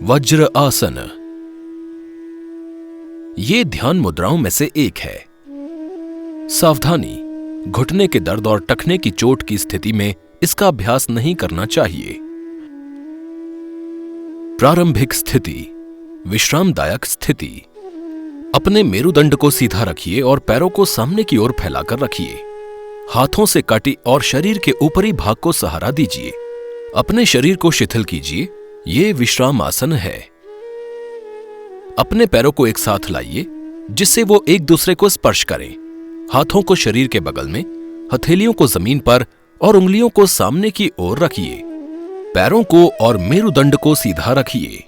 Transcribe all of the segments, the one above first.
वज्र आसन। ये ध्यान मुद्राओं में से एक है। सावधानी, घुटने के दर्द और टखने की चोट की स्थिति में इसका अभ्यास नहीं करना चाहिए। प्रारंभिक स्थिति, विश्रामदायक स्थिति। अपने मेरुदंड को सीधा रखिए और पैरों को सामने की ओर फैलाकर रखिए। हाथों से कटी और शरीर के ऊपरी भाग को सहारा दीजिए। अपने शरीर को शिथिल कीजिए। ये विश्राम आसन है। अपने पैरों को एक साथ लाइए जिससे वो एक दूसरे को स्पर्श करें। हाथों को शरीर के बगल में, हथेलियों को जमीन पर और उंगलियों को सामने की ओर रखिए। पैरों को और मेरुदंड को सीधा रखिए।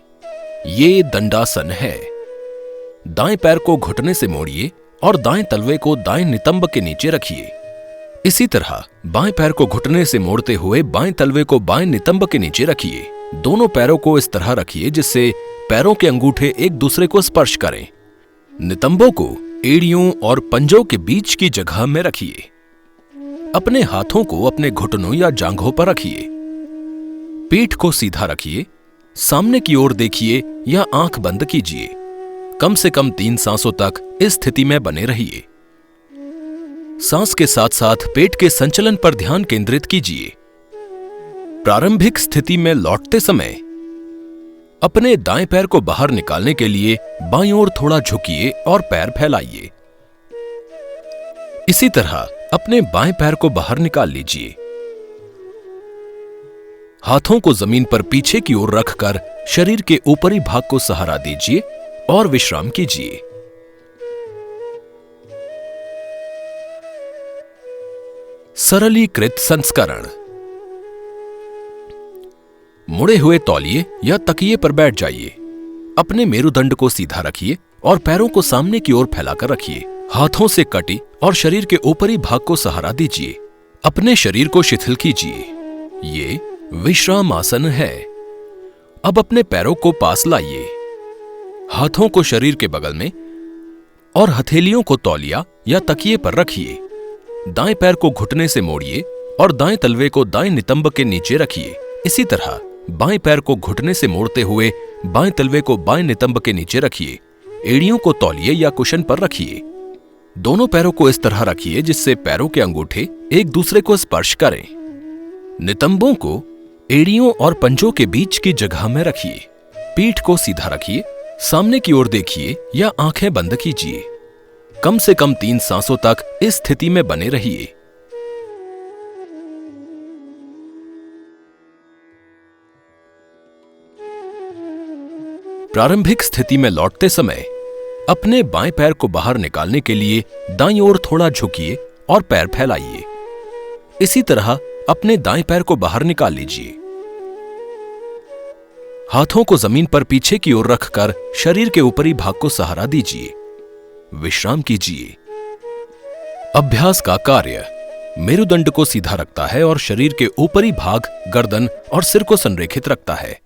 ये दंडासन है। दाएं पैर को घुटने से मोड़िए और दाएं तलवे को दाएं नितंब के नीचे रखिए। इसी तरह बाएं पैर को घुटने से मोड़ते हुए बाएं तलवे को बाएं नितंब के नीचे रखिए। दोनों पैरों को इस तरह रखिए जिससे पैरों के अंगूठे एक दूसरे को स्पर्श करें। नितंबों को एड़ियों और पंजों के बीच की जगह में रखिए। अपने हाथों को अपने घुटनों या जांघों पर रखिए। पीठ को सीधा रखिए। सामने की ओर देखिए या आंख बंद कीजिए। कम से कम 3 सांसों तक इस स्थिति में बने रहिए। सांस के साथ साथ पेट के संचलन पर ध्यान केंद्रित कीजिए। प्रारंभिक स्थिति में लौटते समय अपने दाएं पैर को बाहर निकालने के लिए बाईं ओर थोड़ा झुकिए और पैर फैलाइए। इसी तरह अपने बाएं पैर को बाहर निकाल लीजिए। हाथों को जमीन पर पीछे की ओर रखकर शरीर के ऊपरी भाग को सहारा दीजिए और विश्राम कीजिए। सरलीकृत संस्करण। मुड़े हुए तौलिए या तकिए पर बैठ जाइए। अपने मेरुदंड को सीधा रखिए और पैरों को सामने की ओर फैलाकर रखिए। हाथों से कटी और शरीर के ऊपरी भाग को सहारा दीजिए। अपने शरीर को शिथिल कीजिए। ये विश्राम आसन है। अब अपने पैरों को पास लाइए। हाथों को शरीर के बगल में और हथेलियों को तौलिया या तकिए पर रखिए। दाएं पैर को घुटने से मोड़िए और दाएं तलवे को दाएं नितंब के नीचे रखिए। इसी तरह बाएं पैर को घुटने से मोड़ते हुए बाएं तलवे को बाएं नितंब के नीचे रखिए। एड़ियों को तौलिए या कुशन पर रखिए। दोनों पैरों को इस तरह रखिए जिससे पैरों के अंगूठे एक दूसरे को स्पर्श करें। नितंबों को एड़ियों और पंजों के बीच की जगह में रखिए। पीठ को सीधा रखिए। सामने की ओर देखिए या आंखें बंद कीजिए। कम से कम 3 सांसों तक इस स्थिति में बने रहिए। प्रारंभिक स्थिति में लौटते समय अपने बाएं पैर को बाहर निकालने के लिए दाईं ओर थोड़ा झुकिए और पैर फैलाइए। इसी तरह अपने दाएं पैर को बाहर निकाल लीजिए। हाथों को जमीन पर पीछे की ओर रखकर शरीर के ऊपरी भाग को सहारा दीजिए। विश्राम कीजिए। अभ्यास का कार्य मेरुदंड को सीधा रखता है और शरीर के ऊपरी भाग, गर्दन और सिर को संरेखित रखता है।